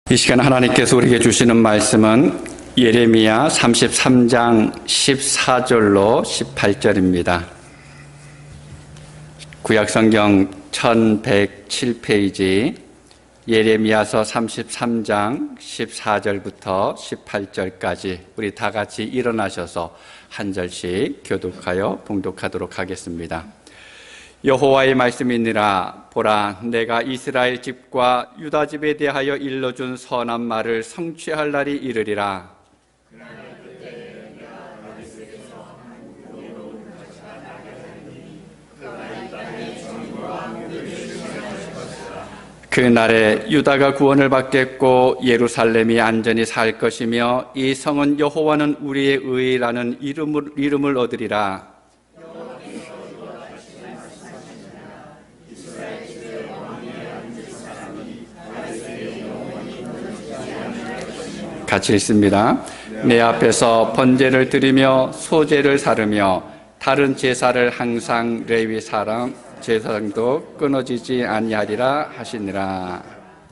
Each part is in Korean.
이 시간 하나님께서 우리에게 주시는 말씀은 예레미야 33장 14절로 18절입니다. 구약성경 1107페이지 예레미야서 33장 14절부터 18절까지 우리 다 같이 일어나셔서 한 절씩 교독하여 봉독하도록 하겠습니다. 여호와의 말씀이니라. 보라, 내가 이스라엘 집과 유다 집에 대하여 일러준 선한 말을 성취할 날이 이르리라. 그 날에 유다가 구원을 받겠고 예루살렘이 안전히 살 것이며 이 성은 여호와는 우리의 의라는 이름을 얻으리라. 같이 읽습니다. 내 앞에서 번제를 드리며 소제를 사르며 다른 제사를 항상 레위 사람 제사장도 끊어지지 아니하리라 하시니라.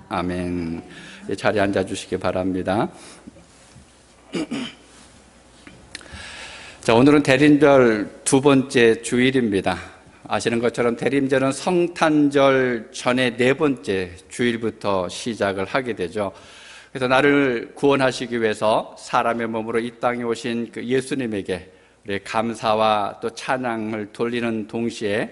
아멘. 자리에 앉아주시기 바랍니다. 자, 오늘은 대림절 두 번째 주일입니다. 아시는 것처럼 대림절은 성탄절 전에 네 번째 주일부터 시작을 하게 되죠. 그래서 나를 구원하시기 위해서 사람의 몸으로 이 땅에 오신 그 예수님에게 우리 감사와 또 찬양을 돌리는 동시에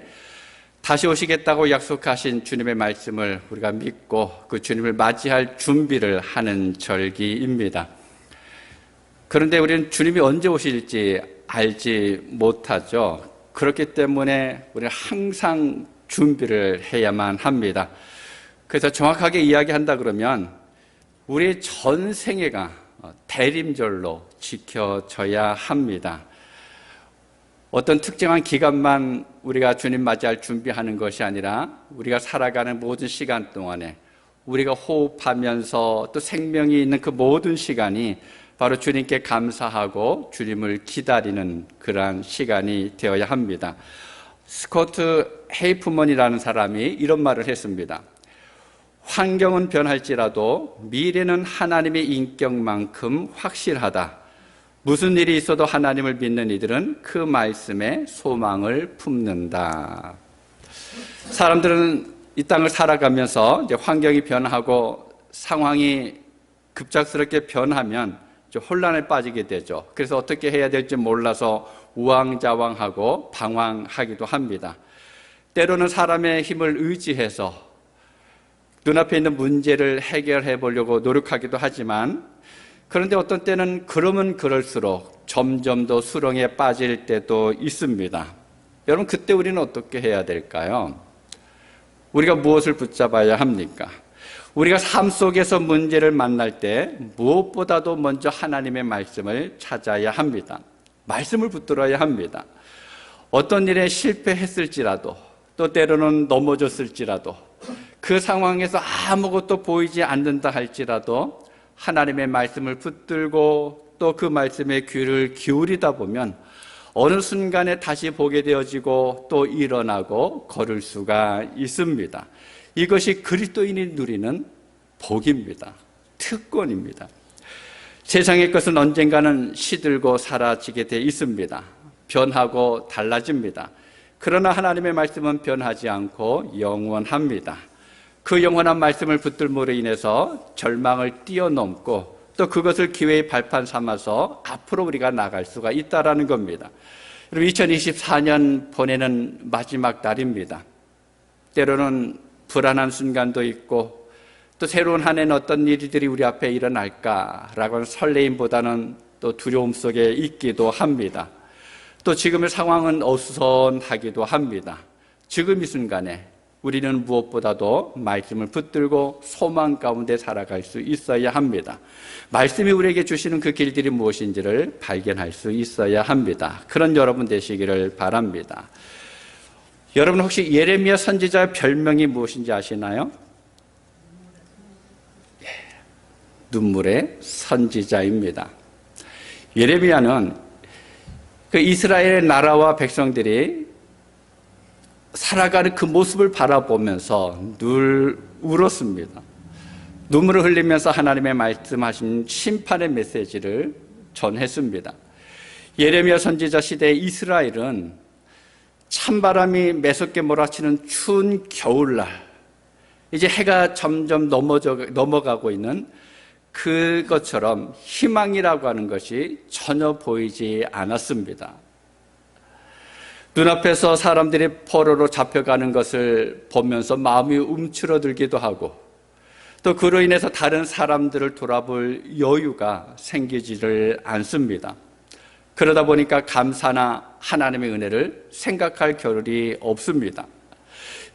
다시 오시겠다고 약속하신 주님의 말씀을 우리가 믿고 그 주님을 맞이할 준비를 하는 절기입니다. 그런데 우리는 주님이 언제 오실지 알지 못하죠. 그렇기 때문에 우리는 항상 준비를 해야만 합니다. 그래서 정확하게 이야기한다 그러면 우리의 전생애가 대림절로 지켜져야 합니다. 어떤 특정한 기간만 우리가 주님 맞이할 준비하는 것이 아니라 우리가 살아가는 모든 시간 동안에 우리가 호흡하면서 또 생명이 있는 그 모든 시간이 바로 주님께 감사하고 주님을 기다리는 그러한 시간이 되어야 합니다. 스코트 헤이프먼이라는 사람이 이런 말을 했습니다. 환경은 변할지라도 미래는 하나님의 인격만큼 확실하다. 무슨 일이 있어도 하나님을 믿는 이들은 그 말씀에 소망을 품는다. 사람들은 이 땅을 살아가면서 이제 환경이 변하고 상황이 급작스럽게 변하면 좀 혼란에 빠지게 되죠. 그래서 어떻게 해야 될지 몰라서 우왕좌왕하고 방황하기도 합니다. 때로는 사람의 힘을 의지해서 눈앞에 있는 문제를 해결해 보려고 노력하기도 하지만 그런데 어떤 때는 그러면 그럴수록 점점 더 수렁에 빠질 때도 있습니다. 여러분, 그때 우리는 어떻게 해야 될까요? 우리가 무엇을 붙잡아야 합니까? 우리가 삶 속에서 문제를 만날 때 무엇보다도 먼저 하나님의 말씀을 찾아야 합니다. 말씀을 붙들어야 합니다. 어떤 일에 실패했을지라도 또 때로는 넘어졌을지라도 그 상황에서 아무것도 보이지 않는다 할지라도 하나님의 말씀을 붙들고 또 그 말씀에 귀를 기울이다 보면 어느 순간에 다시 보게 되어지고 또 일어나고 걸을 수가 있습니다. 이것이 그리스도인이 누리는 복입니다. 특권입니다. 세상의 것은 언젠가는 시들고 사라지게 돼 있습니다. 변하고 달라집니다. 그러나 하나님의 말씀은 변하지 않고 영원합니다. 그 영원한 말씀을 붙들므로 인해서 절망을 뛰어넘고 또 그것을 기회의 발판 삼아서 앞으로 우리가 나갈 수가 있다는 겁니다. 2024년 보내는 마지막 달입니다. 때로는 불안한 순간도 있고 또 새로운 한 해는 어떤 일들이 우리 앞에 일어날까라고는 설레임보다는 또 두려움 속에 있기도 합니다. 또 지금의 상황은 어수선하기도 합니다. 지금 이 순간에 우리는 무엇보다도 말씀을 붙들고 소망 가운데 살아갈 수 있어야 합니다. 말씀이 우리에게 주시는 그 길들이 무엇인지를 발견할 수 있어야 합니다. 그런 여러분 되시기를 바랍니다. 여러분 혹시 예레미야 선지자의 별명이 무엇인지 아시나요? 눈물의 선지자입니다. 예레미야는 그 이스라엘의 나라와 백성들이 살아가는 그 모습을 바라보면서 늘 울었습니다. 눈물을 흘리면서 하나님의 말씀하신 심판의 메시지를 전했습니다. 예레미야 선지자 시대의 이스라엘은 찬바람이 매섭게 몰아치는 추운 겨울날, 이제 해가 점점 넘어가고 있는 그것처럼 희망이라고 하는 것이 전혀 보이지 않았습니다. 눈앞에서 사람들이 포로로 잡혀가는 것을 보면서 마음이 움츠러들기도 하고, 또 그로 인해서 다른 사람들을 돌아볼 여유가 생기지를 않습니다. 그러다 보니까 감사나 하나님의 은혜를 생각할 겨를이 없습니다.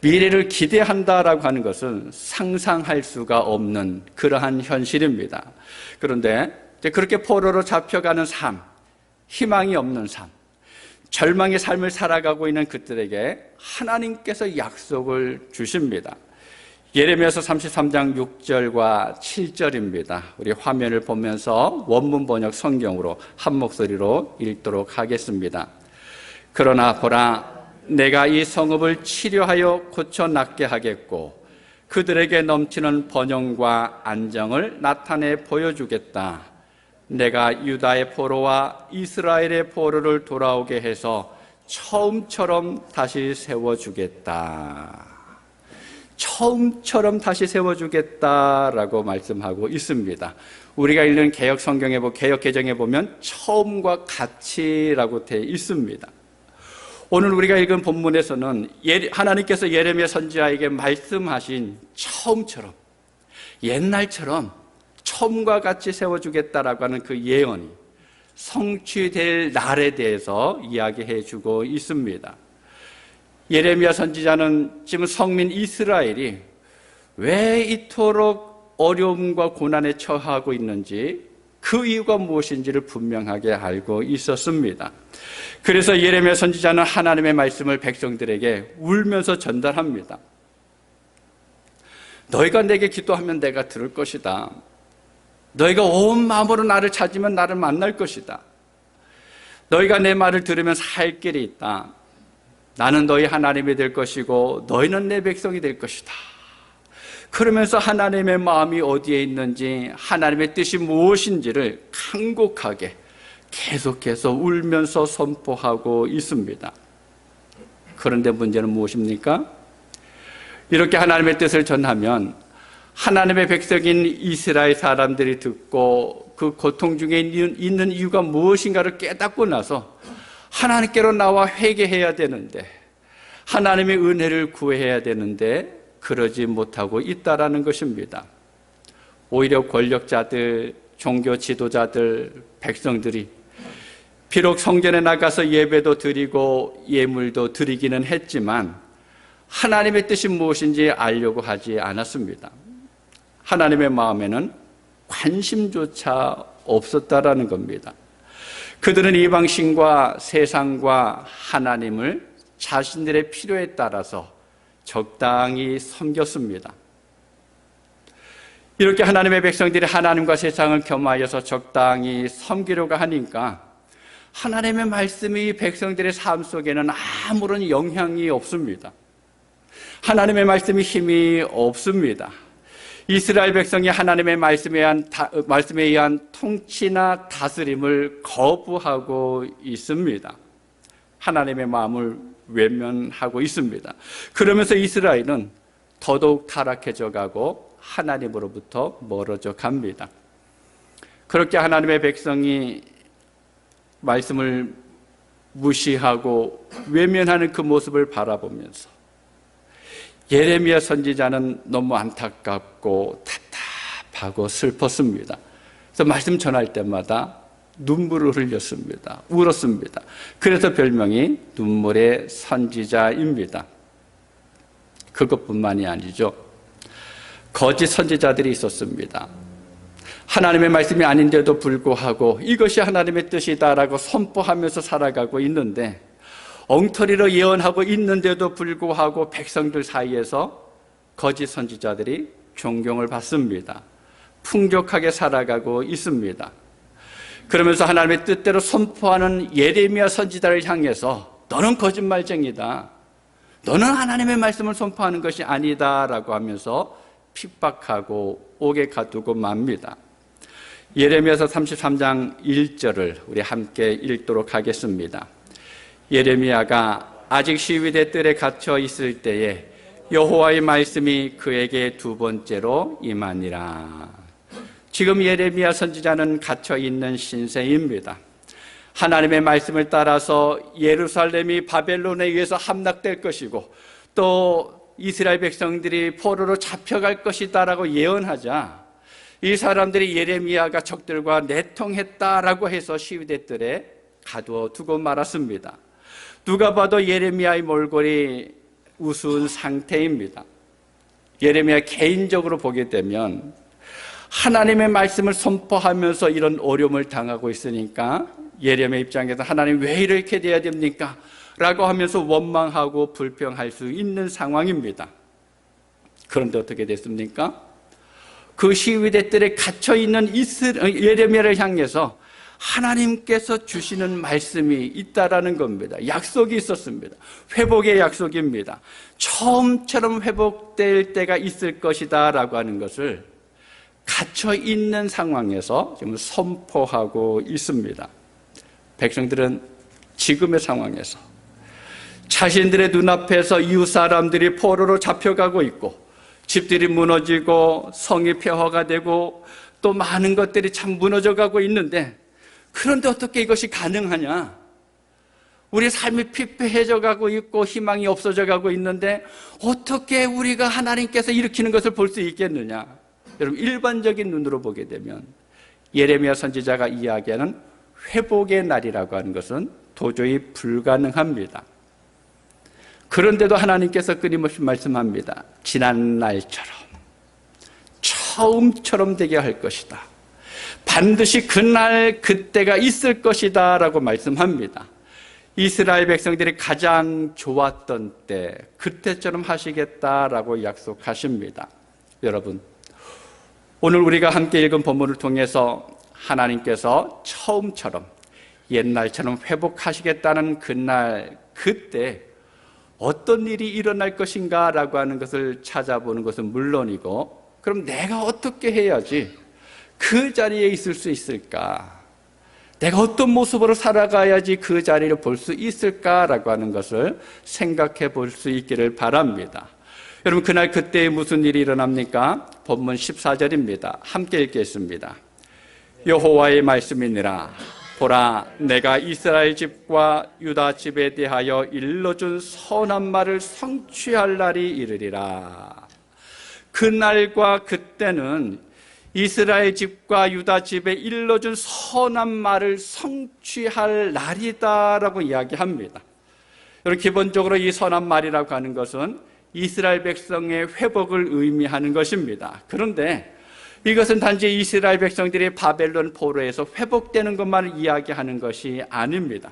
미래를 기대한다라고 하는 것은 상상할 수가 없는 그러한 현실입니다. 그런데 그렇게 포로로 잡혀가는 삶, 희망이 없는 삶, 절망의 삶을 살아가고 있는 그들에게 하나님께서 약속을 주십니다. 예레미야서 33장 6절과 7절입니다. 우리 화면을 보면서 원문 번역 성경으로 한 목소리로 읽도록 하겠습니다. 그러나 보라, 내가 이 성읍을 치료하여 고쳐 낫게 하겠고 그들에게 넘치는 번영과 안정을 나타내 보여주겠다. 내가 유다의 포로와 이스라엘의 포로를 돌아오게 해서 처음처럼 다시 세워주겠다. 처음처럼 다시 세워주겠다라고 말씀하고 있습니다. 우리가 읽는 개역 성경에 개역 개정에 보면 처음과 같이라고 되어 있습니다. 오늘 우리가 읽은 본문에서는 하나님께서 예레미야 선지자에게 말씀하신 처음처럼, 옛날처럼 처음과 같이 세워주겠다라고 하는 그 예언이 성취될 날에 대해서 이야기해 주고 있습니다. 예레미야 선지자는 지금 성민 이스라엘이 왜 이토록 어려움과 고난에 처하고 있는지, 그 이유가 무엇인지를 분명하게 알고 있었습니다. 그래서 예레미야 선지자는 하나님의 말씀을 백성들에게 울면서 전달합니다. 너희가 내게 기도하면 내가 들을 것이다. 너희가 온 마음으로 나를 찾으면 나를 만날 것이다. 너희가 내 말을 들으면 살 길이 있다. 나는 너희 하나님이 될 것이고 너희는 내 백성이 될 것이다. 그러면서 하나님의 마음이 어디에 있는지, 하나님의 뜻이 무엇인지를 간곡하게 계속해서 울면서 선포하고 있습니다. 그런데 문제는 무엇입니까? 이렇게 하나님의 뜻을 전하면 하나님의 백성인 이스라엘 사람들이 듣고 그 고통 중에 있는 이유가 무엇인가를 깨닫고 나서 하나님께로 나와 회개해야 되는데, 하나님의 은혜를 구해야 되는데 그러지 못하고 있다라는 것입니다. 오히려 권력자들, 종교 지도자들, 백성들이 비록 성전에 나가서 예배도 드리고 예물도 드리기는 했지만 하나님의 뜻이 무엇인지 알려고 하지 않았습니다. 하나님의 마음에는 관심조차 없었다라는 겁니다. 그들은 이방신과 세상과 하나님을 자신들의 필요에 따라서 적당히 섬겼습니다. 이렇게 하나님의 백성들이 하나님과 세상을 겸하여서 적당히 섬기려고 하니까 하나님의 말씀이 백성들의 삶 속에는 아무런 영향이 없습니다. 하나님의 말씀이 힘이 없습니다. 이스라엘 백성이 하나님의 말씀에 의한 통치나 다스림을 거부하고 있습니다. 하나님의 마음을 외면하고 있습니다. 그러면서 이스라엘은 더더욱 타락해져 가고 하나님으로부터 멀어져 갑니다. 그렇게 하나님의 백성이 말씀을 무시하고 외면하는 그 모습을 바라보면서 예레미야 선지자는 너무 안타깝고 답답하고 슬펐습니다. 그래서 말씀 전할 때마다 눈물을 흘렸습니다. 울었습니다. 그래서 별명이 눈물의 선지자입니다. 그것뿐만이 아니죠. 거짓 선지자들이 있었습니다. 하나님의 말씀이 아닌데도 불구하고 이것이 하나님의 뜻이다라고 선포하면서 살아가고 있는데, 엉터리로 예언하고 있는데도 불구하고 백성들 사이에서 거짓 선지자들이 존경을 받습니다. 풍족하게 살아가고 있습니다. 그러면서 하나님의 뜻대로 선포하는 예레미야 선지자를 향해서 너는 거짓말쟁이다, 너는 하나님의 말씀을 선포하는 것이 아니다 라고 하면서 핍박하고 옥에 가두고 맙니다. 예레미야서 33장 1절을 우리 함께 읽도록 하겠습니다. 예레미야가 아직 시위대 뜰에 갇혀 있을 때에 여호와의 말씀이 그에게 두 번째로 임하니라. 지금 예레미야 선지자는 갇혀 있는 신세입니다. 하나님의 말씀을 따라서 예루살렘이 바벨론에 의해서 함락될 것이고 또 이스라엘 백성들이 포로로 잡혀갈 것이다라고 예언하자 이 사람들이 예레미야가 적들과 내통했다라고 해서 시위대들에 가두어 두고 말았습니다. 누가 봐도 예레미야의 몰골이 우스운 상태입니다. 예레미야 개인적으로 보게 되면 하나님의 말씀을 선포하면서 이런 어려움을 당하고 있으니까 예레미야 입장에서 하나님 왜 이렇게 돼야 됩니까? 라고 하면서 원망하고 불평할 수 있는 상황입니다. 그런데 어떻게 됐습니까? 그 시위대들에 갇혀있는 예레미야를 향해서 하나님께서 주시는 말씀이 있다라는 겁니다. 약속이 있었습니다. 회복의 약속입니다. 처음처럼 회복될 때가 있을 것이다 라고 하는 것을 갇혀있는 상황에서 지금 선포하고 있습니다. 백성들은 지금의 상황에서 자신들의 눈앞에서 이웃 사람들이 포로로 잡혀가고 있고 집들이 무너지고 성이 폐허가 되고 또 많은 것들이 참 무너져가고 있는데 그런데 어떻게 이것이 가능하냐? 우리 삶이 피폐해져 가고 있고 희망이 없어져 가고 있는데 어떻게 우리가 하나님께서 일으키는 것을 볼 수 있겠느냐? 여러분 일반적인 눈으로 보게 되면 예레미야 선지자가 이야기하는 회복의 날이라고 하는 것은 도저히 불가능합니다. 그런데도 하나님께서 끊임없이 말씀합니다. 지난 날처럼 처음처럼 되게 할 것이다. 반드시 그날 그때가 있을 것이다 라고 말씀합니다. 이스라엘 백성들이 가장 좋았던 때 그때처럼 하시겠다라고 약속하십니다. 여러분 오늘 우리가 함께 읽은 본문을 통해서 하나님께서 처음처럼 옛날처럼 회복하시겠다는 그날 그때 어떤 일이 일어날 것인가 라고 하는 것을 찾아보는 것은 물론이고 그럼 내가 어떻게 해야지 그 자리에 있을 수 있을까? 내가 어떤 모습으로 살아가야지 그 자리를 볼 수 있을까라고 하는 것을 생각해 볼 수 있기를 바랍니다. 여러분 그날 그때 무슨 일이 일어납니까? 본문 14절입니다. 함께 읽겠습니다. 여호와의 말씀이니라. 보라, 내가 이스라엘 집과 유다 집에 대하여 일러준 선한 말을 성취할 날이 이르리라. 그날과 그때는 이스라엘 집과 유다 집에 일러준 선한 말을 성취할 날이다라고 이야기합니다. 여러분 기본적으로 이 선한 말이라고 하는 것은 이스라엘 백성의 회복을 의미하는 것입니다. 그런데 이것은 단지 이스라엘 백성들이 바벨론 포로에서 회복되는 것만을 이야기하는 것이 아닙니다.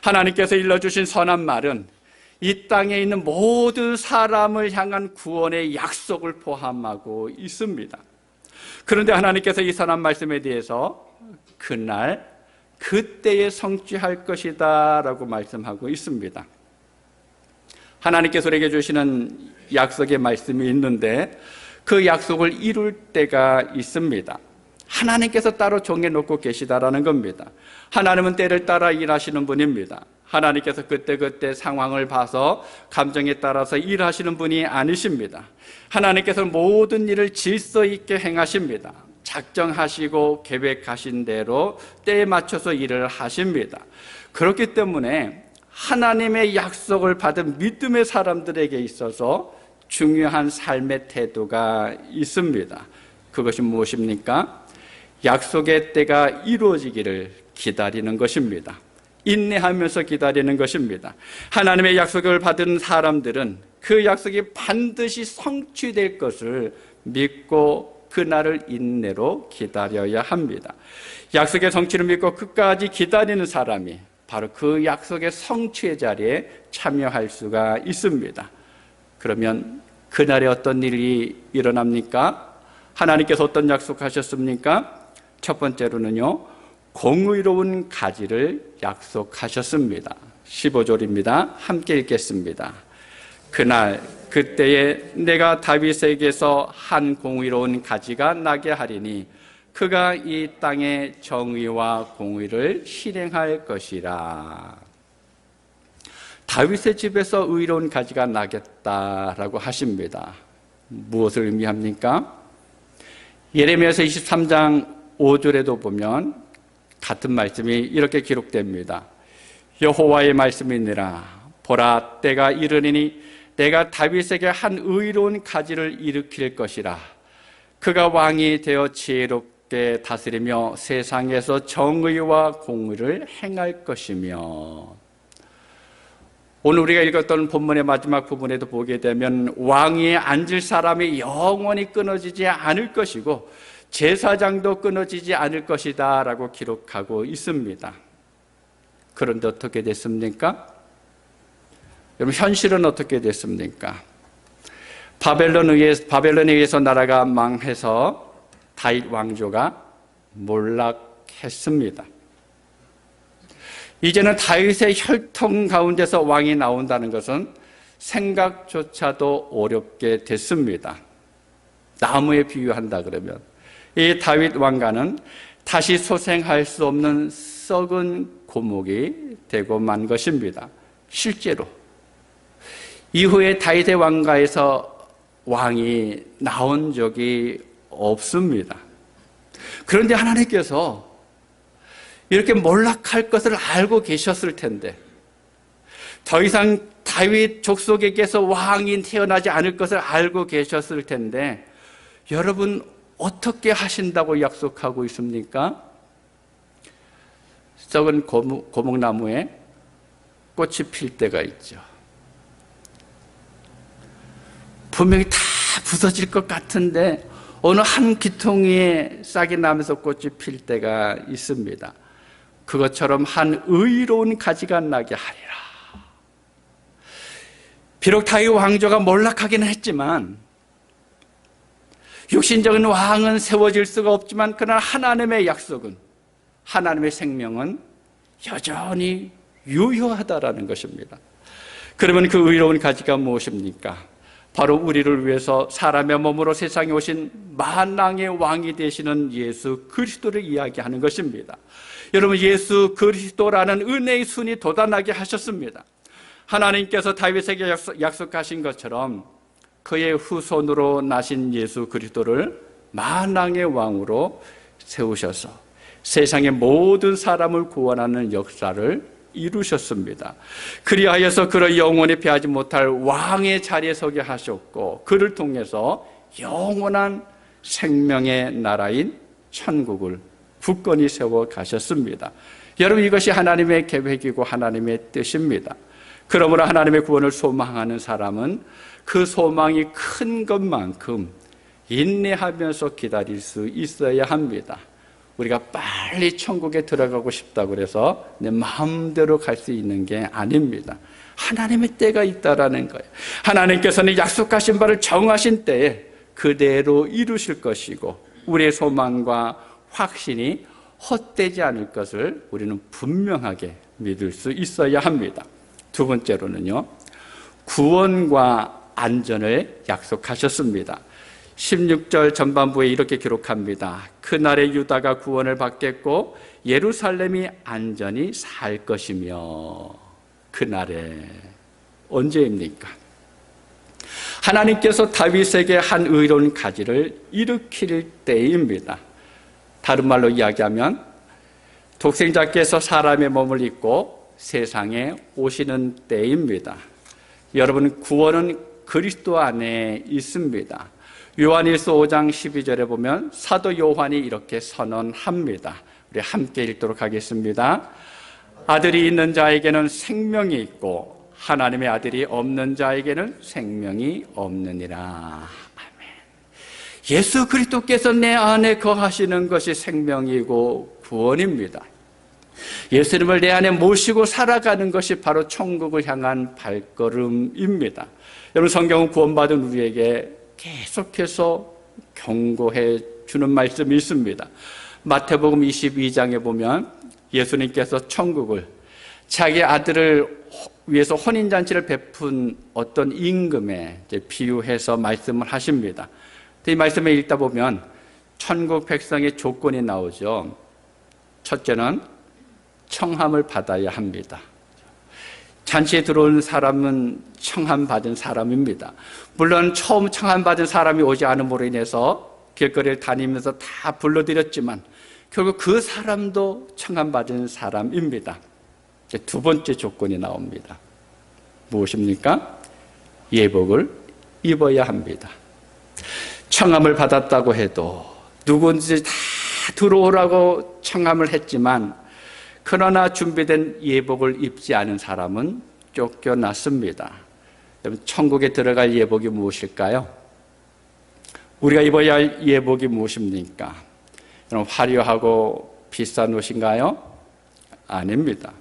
하나님께서 일러주신 선한 말은 이 땅에 있는 모든 사람을 향한 구원의 약속을 포함하고 있습니다. 그런데 하나님께서 이 선한 말씀에 대해서 그날 그때에 성취할 것이다 라고 말씀하고 있습니다. 하나님께서 우리에게 주시는 약속의 말씀이 있는데 그 약속을 이룰 때가 있습니다. 하나님께서 따로 정해놓고 계시다라는 겁니다. 하나님은 때를 따라 일하시는 분입니다. 하나님께서 그때그때 상황을 봐서 감정에 따라서 일하시는 분이 아니십니다. 하나님께서는 모든 일을 질서 있게 행하십니다. 작정하시고 계획하신 대로 때에 맞춰서 일을 하십니다. 그렇기 때문에 하나님의 약속을 받은 믿음의 사람들에게 있어서 중요한 삶의 태도가 있습니다. 그것이 무엇입니까? 약속의 때가 이루어지기를 기다리는 것입니다. 인내하면서 기다리는 것입니다. 하나님의 약속을 받은 사람들은 그 약속이 반드시 성취될 것을 믿고 그날을 인내로 기다려야 합니다. 약속의 성취를 믿고 끝까지 기다리는 사람이 바로 그 약속의 성취의 자리에 참여할 수가 있습니다. 그러면 그날에 어떤 일이 일어납니까? 하나님께서 어떤 약속하셨습니까? 첫 번째로는요, 공의로운 가지를 약속하셨습니다. 15절입니다. 함께 읽겠습니다. 그때에 내가 다윗에게서 한 공의로운 가지가 나게 하리니 그가 이 땅에 정의와 공의를 실행할 것이라. 다윗의 집에서 의로운 가지가 나겠다라고 하십니다. 무엇을 의미합니까? 예레미야서 23장 5절에도 보면 같은 말씀이 이렇게 기록됩니다. 여호와의 말씀이니라. 보라, 때가 이르리니 내가 다윗에게 한 의로운 가지를 일으킬 것이라. 그가 왕이 되어 지혜롭게 다스리며 세상에서 정의와 공의를 행할 것이며. 오늘 우리가 읽었던 본문의 마지막 부분에도 보게 되면 왕위에 앉을 사람이 영원히 끊어지지 않을 것이고 제사장도 끊어지지 않을 것이다 라고 기록하고 있습니다. 그런데 어떻게 됐습니까? 여러분, 현실은 어떻게 됐습니까? 바벨론에 의해서 나라가 망해서 다윗 왕조가 몰락했습니다. 이제는 다윗의 혈통 가운데서 왕이 나온다는 것은 생각조차도 어렵게 됐습니다. 나무에 비유한다 그러면 이 다윗 왕가는 다시 소생할 수 없는 썩은 고목이 되고 만 것입니다. 실제로 이후에 다윗의 왕가에서 왕이 나온 적이 없습니다. 그런데 하나님께서 이렇게 몰락할 것을 알고 계셨을 텐데, 더 이상 다윗 족속에게서 왕이 태어나지 않을 것을 알고 계셨을 텐데, 여러분 어떻게 하신다고 약속하고 있습니까? 썩은 고목나무에 꽃이 필 때가 있죠. 분명히 다 부서질 것 같은데 어느 한 기퉁이에 싹이 나면서 꽃이 필 때가 있습니다. 그것처럼 한 의로운 가지가 나게 하리라. 비록 다윗 왕조가 몰락하기는 했지만, 육신적인 왕은 세워질 수가 없지만, 그러나 하나님의 약속은, 하나님의 생명은 여전히 유효하다라는 것입니다. 그러면 그 의로운 가지가 무엇입니까? 바로 우리를 위해서 사람의 몸으로 세상에 오신 만왕의 왕이 되시는 예수 그리스도를 이야기하는 것입니다. 여러분, 예수 그리스도라는 은혜의 순이 돋아나게 하셨습니다. 하나님께서 다윗에게 약속하신 것처럼 그의 후손으로 나신 예수 그리스도를 만왕의 왕으로 세우셔서 세상의 모든 사람을 구원하는 역사를 이루셨습니다. 그리하여서 그를 영원히 패하지 못할 왕의 자리에 서게 하셨고, 그를 통해서 영원한 생명의 나라인 천국을 굳건히 세워 가셨습니다. 여러분, 이것이 하나님의 계획이고 하나님의 뜻입니다. 그러므로 하나님의 구원을 소망하는 사람은 그 소망이 큰 것만큼 인내하면서 기다릴 수 있어야 합니다. 우리가 빨리 천국에 들어가고 싶다고 해서 내 마음대로 갈 수 있는 게 아닙니다. 하나님의 때가 있다라는 거예요. 하나님께서는 약속하신 바를 정하신 때에 그대로 이루실 것이고, 우리의 소망과 확신이 헛되지 않을 것을 우리는 분명하게 믿을 수 있어야 합니다. 두 번째로는요, 구원과 안전을 약속하셨습니다. 16절 전반부에 이렇게 기록합니다. 그날에 유다가 구원을 받겠고 예루살렘이 안전히 살 것이며. 그날에 언제입니까? 하나님께서 다윗에게 한 의로운 가지를 일으킬 때입니다. 다른 말로 이야기하면 독생자께서 사람의 몸을 입고 세상에 오시는 때입니다. 여러분, 구원은 그리스도 안에 있습니다. 요한일서 5장 12절에 보면 사도 요한이 이렇게 선언합니다. 우리 함께 읽도록 하겠습니다. 아들이 있는 자에게는 생명이 있고 하나님의 아들이 없는 자에게는 생명이 없느니라. 아멘. 예수 그리스도께서 내 안에 거하시는 것이 생명이고 구원입니다. 예수님을 내 안에 모시고 살아가는 것이 바로 천국을 향한 발걸음입니다. 여러분, 성경은 구원받은 우리에게 계속해서 경고해 주는 말씀이 있습니다. 마태복음 22장에 보면 예수님께서 천국을 자기 아들을 위해서 혼인잔치를 베푼 어떤 임금에 비유해서 말씀을 하십니다. 이 말씀을 읽다 보면 천국 백성의 조건이 나오죠. 첫째는 청함을 받아야 합니다. 잔치에 들어온 사람은 청함받은 사람입니다. 물론 처음 청함받은 사람이 오지 않음으로 인해서 길거리를 다니면서 다 불러드렸지만 결국 그 사람도 청함받은 사람입니다. 이제 두 번째 조건이 나옵니다. 무엇입니까? 예복을 입어야 합니다. 청함을 받았다고 해도 누군지 다 들어오라고 청함을 했지만 그러나 준비된 예복을 입지 않은 사람은 쫓겨났습니다. 여러분, 천국에 들어갈 예복이 무엇일까요? 우리가 입어야 할 예복이 무엇입니까? 여러분, 화려하고 비싼 옷인가요? 아닙니다.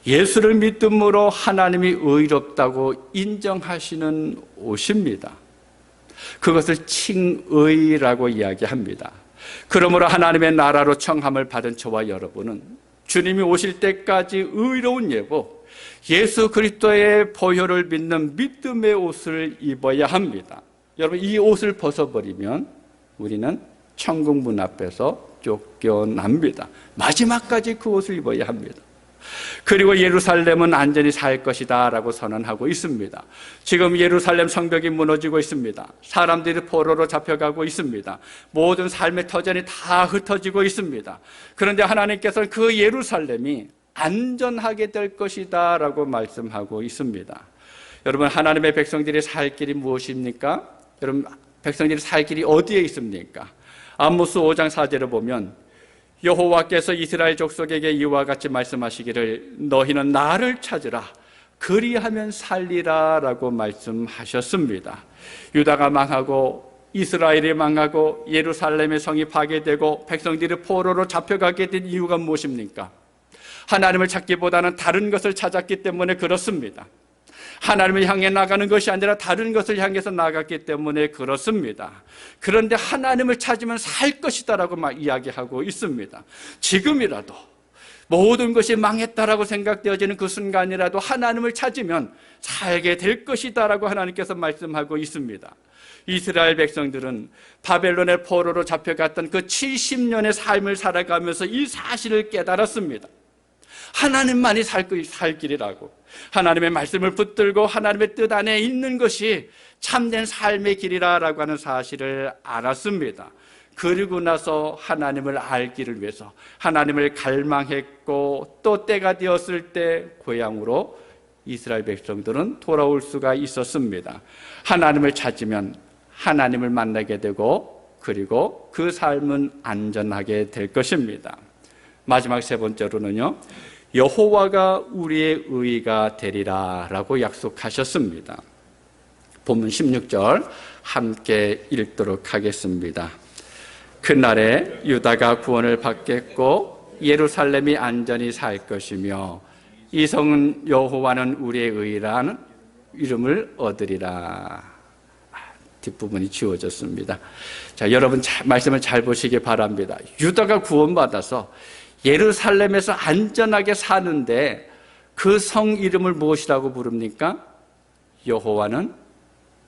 예수를 믿음으로 하나님이 의롭다고 인정하시는 옷입니다. 그것을 칭의라고 이야기합니다. 그러므로 하나님의 나라로 청함을 받은 저와 여러분은 주님이 오실 때까지 의로운 예복, 예수 그리스도의 보혈을 믿는 믿음의 옷을 입어야 합니다. 여러분, 이 옷을 벗어버리면 우리는 천국 문 앞에서 쫓겨납니다. 마지막까지 그 옷을 입어야 합니다. 그리고 예루살렘은 안전히 살 것이다 라고 선언하고 있습니다. 지금 예루살렘 성벽이 무너지고 있습니다. 사람들이 포로로 잡혀가고 있습니다. 모든 삶의 터전이 다 흩어지고 있습니다. 그런데 하나님께서는 그 예루살렘이 안전하게 될 것이다 라고 말씀하고 있습니다. 여러분, 하나님의 백성들이 살 길이 무엇입니까? 여러분, 백성들이 살 길이 어디에 있습니까? 아모스 5장 4절을 보면 여호와께서 이스라엘 족속에게 이와 같이 말씀하시기를 너희는 나를 찾으라 그리하면 살리라 라고 말씀하셨습니다. 유다가 망하고 이스라엘이 망하고 예루살렘의 성이 파괴되고 백성들이 포로로 잡혀가게 된 이유가 무엇입니까? 하나님을 찾기보다는 다른 것을 찾았기 때문에 그렇습니다. 하나님을 향해 나가는 것이 아니라 다른 것을 향해서 나갔기 때문에 그렇습니다. 그런데 하나님을 찾으면 살 것이다라고 막 이야기하고 있습니다. 지금이라도 모든 것이 망했다라고 생각되어지는 그 순간이라도 하나님을 찾으면 살게 될 것이다라고 하나님께서 말씀하고 있습니다. 이스라엘 백성들은 바벨론의 포로로 잡혀갔던 그 70년의 삶을 살아가면서 이 사실을 깨달았습니다. 하나님만이 살 길이라고, 하나님의 말씀을 붙들고 하나님의 뜻 안에 있는 것이 참된 삶의 길이라고 하는 사실을 알았습니다. 그리고 나서 하나님을 알기를 위해서 하나님을 갈망했고 또 때가 되었을 때 고향으로 이스라엘 백성들은 돌아올 수가 있었습니다. 하나님을 찾으면 하나님을 만나게 되고 그리고 그 삶은 안전하게 될 것입니다. 마지막 세 번째로는요, 여호와가 우리의 의가 되리라 라고 약속하셨습니다. 본문 16절 함께 읽도록 하겠습니다. 그날에 유다가 구원을 받겠고 예루살렘이 안전히 살 것이며 이 성은 여호와는 우리의 의라는 이름을 얻으리라. 뒷부분이 지워졌습니다. 자, 여러분 말씀을 잘 보시기 바랍니다. 유다가 구원받아서 예루살렘에서 안전하게 사는데 그 성 이름을 무엇이라고 부릅니까? 여호와는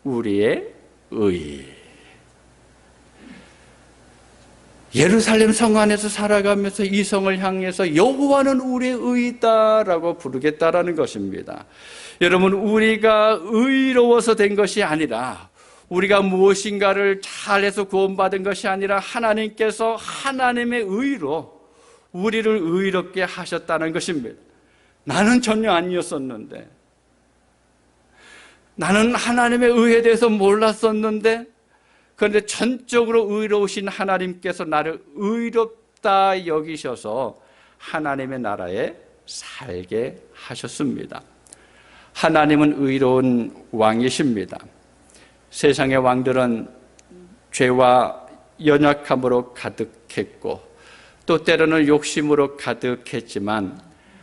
우리의 의. 예루살렘 성 안에서 살아가면서 이 성을 향해서 여호와는 우리의 의다라고 부르겠다라는 것입니다. 여러분, 우리가 의로워서 된 것이 아니라 우리가 무엇인가를 잘해서 구원받은 것이 아니라 하나님께서 하나님의 의로 우리를 의롭게 하셨다는 것입니다. 나는 전혀 아니었었는데, 나는 하나님의 의에 대해서 몰랐었는데, 그런데 전적으로 의로우신 하나님께서 나를 의롭다 여기셔서 하나님의 나라에 살게 하셨습니다. 하나님은 의로운 왕이십니다. 세상의 왕들은 죄와 연약함으로 가득했고 또 때로는 욕심으로 가득했지만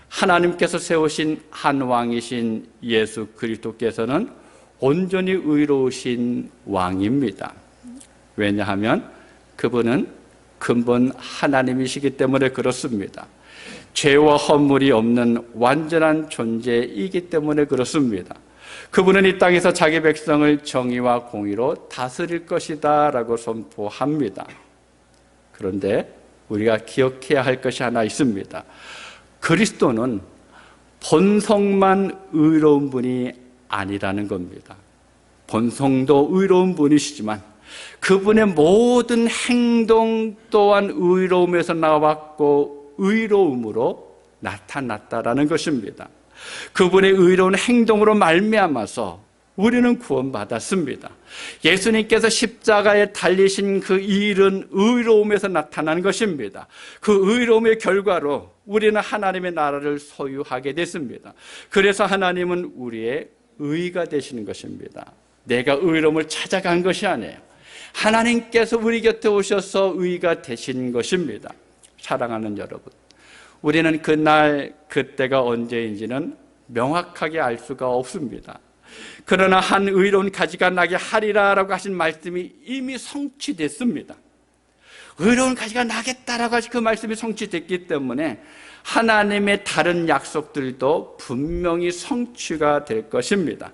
하나님께서 세우신 한 왕이신 예수 그리스도께서는 온전히 의로우신 왕입니다. 왜냐하면 그분은 근본 하나님이시기 때문에 그렇습니다. 죄와 허물이 없는 완전한 존재이기 때문에 그렇습니다. 그분은 이 땅에서 자기 백성을 정의와 공의로 다스릴 것이다 라고 선포합니다. 그런데 우리가 기억해야 할 것이 하나 있습니다. 그리스도는 본성만 의로운 분이 아니라는 겁니다. 본성도 의로운 분이시지만 그분의 모든 행동 또한 의로움에서 나왔고 의로움으로 나타났다라는 것입니다. 그분의 의로운 행동으로 말미암아서 우리는 구원받았습니다. 예수님께서 십자가에 달리신 그 일은 의로움에서 나타난 것입니다. 그 의로움의 결과로 우리는 하나님의 나라를 소유하게 됐습니다. 그래서 하나님은 우리의 의가 되시는 것입니다. 내가 의로움을 찾아간 것이 아니에요. 하나님께서 우리 곁에 오셔서 의가 되신 것입니다. 사랑하는 여러분, 우리는 그날 그때가 언제인지는 명확하게 알 수가 없습니다. 그러나 한 의로운 가지가 나게 하리라라고 하신 말씀이 이미 성취됐습니다. 의로운 가지가 나겠다라고 하신 그 말씀이 성취됐기 때문에 하나님의 다른 약속들도 분명히 성취가 될 것입니다.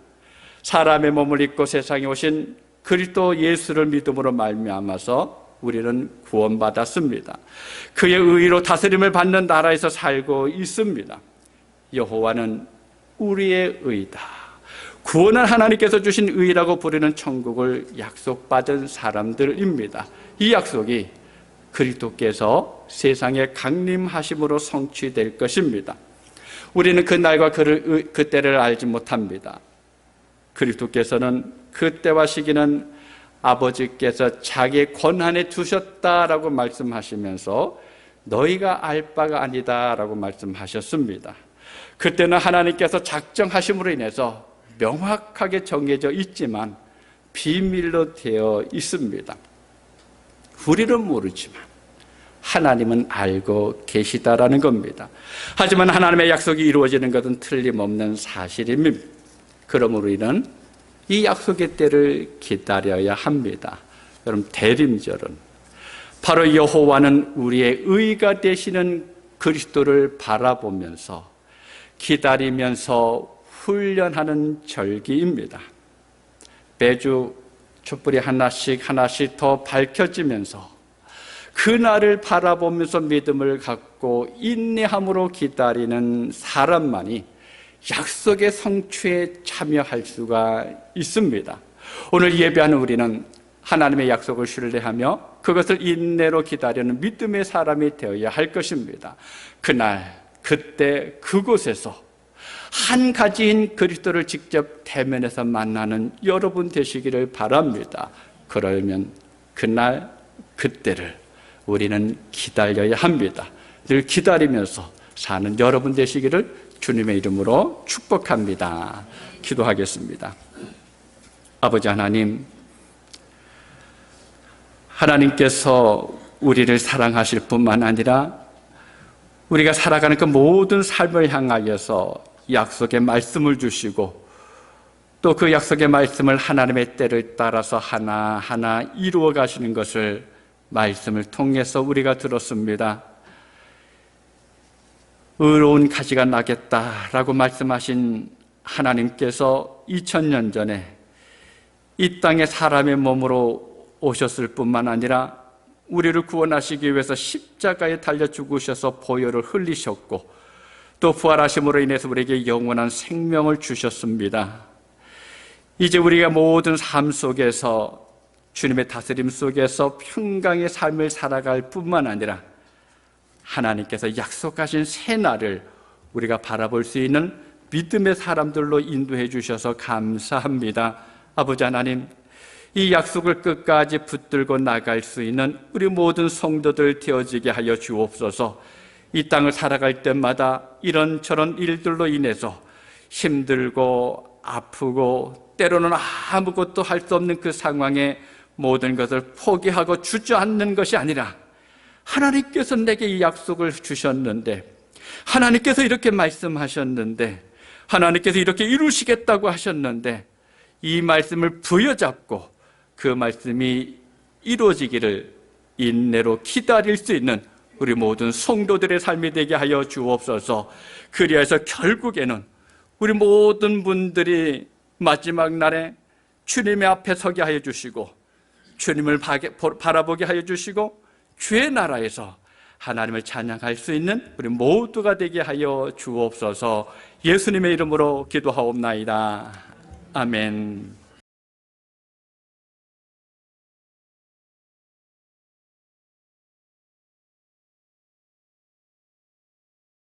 사람의 몸을 입고 세상에 오신 그리스도 예수를 믿음으로 말미암아서 우리는 구원받았습니다. 그의 의로 다스림을 받는 나라에서 살고 있습니다. 여호와는 우리의 의다. 구원은 하나님께서 주신 의라고 부르는 천국을 약속받은 사람들입니다. 이 약속이 그리스도께서 세상에 강림하심으로 성취될 것입니다. 우리는 그 날과 그 때를 알지 못합니다. 그리스도께서는 그 때와 시기는 아버지께서 자기의 권한에 두셨다라고 말씀하시면서 너희가 알 바가 아니다라고 말씀하셨습니다. 그때는 하나님께서 작정하심으로 인해서 명확하게 정해져 있지만 비밀로 되어 있습니다. 우리는 모르지만 하나님은 알고 계시다라는 겁니다. 하지만 하나님의 약속이 이루어지는 것은 틀림없는 사실입니다. 그러므로 우리는 이 약속의 때를 기다려야 합니다. 여러분, 대림절은 바로 여호와는 우리의 의가 되시는 그리스도를 바라보면서 기다리면서 훈련하는 절기입니다. 매주 촛불이 하나씩 더 밝혀지면서 그날을 바라보면서 믿음을 갖고 인내함으로 기다리는 사람만이 약속의 성취에 참여할 수가 있습니다. 오늘 예배하는 우리는 하나님의 약속을 신뢰하며 그것을 인내로 기다리는 믿음의 사람이 되어야 할 것입니다. 그날, 그때, 그곳에서 한 가지인 그리스도를 직접 대면해서 만나는 여러분 되시기를 바랍니다. 그러면 그날, 그때를 우리는 기다려야 합니다. 늘 기다리면서 사는 여러분 되시기를 주님의 이름으로 축복합니다. 기도하겠습니다. 아버지 하나님, 하나님께서 우리를 사랑하실 뿐만 아니라 우리가 살아가는 그 모든 삶을 향하여서 약속의 말씀을 주시고 또 그 약속의 말씀을 하나님의 때를 따라서 하나하나 이루어 가시는 것을 말씀을 통해서 우리가 들었습니다. 의로운 가지가 나겠다라고 말씀하신 하나님께서 2000년 전에 이 땅에 사람의 몸으로 오셨을 뿐만 아니라 우리를 구원하시기 위해서 십자가에 달려 죽으셔서 보혈을 흘리셨고 또 부활하심으로 인해서 우리에게 영원한 생명을 주셨습니다. 이제 우리가 모든 삶 속에서 주님의 다스림 속에서 평강의 삶을 살아갈 뿐만 아니라 하나님께서 약속하신 새 날을 우리가 바라볼 수 있는 믿음의 사람들로 인도해 주셔서 감사합니다. 아버지 하나님, 이 약속을 끝까지 붙들고 나갈 수 있는 우리 모든 성도들 되어지게 하여 주옵소서. 이 땅을 살아갈 때마다 이런저런 일들로 인해서 힘들고 아프고 때로는 아무것도 할 수 없는 그 상황에 모든 것을 포기하고 주저앉는 것이 아니라 하나님께서 내게 이 약속을 주셨는데, 하나님께서 이렇게 말씀하셨는데, 하나님께서 이렇게 이루시겠다고 하셨는데 이 말씀을 부여잡고 그 말씀이 이루어지기를 인내로 기다릴 수 있는 우리 모든 성도들의 삶이 되게 하여 주옵소서. 그리하여서 결국에는 우리 모든 분들이 마지막 날에 주님의 앞에 서게 하여 주시고 주님을 바라보게 하여 주시고 주의 나라에서 하나님을 찬양할 수 있는 우리 모두가 되게 하여 주옵소서. 예수님의 이름으로 기도하옵나이다. 아멘.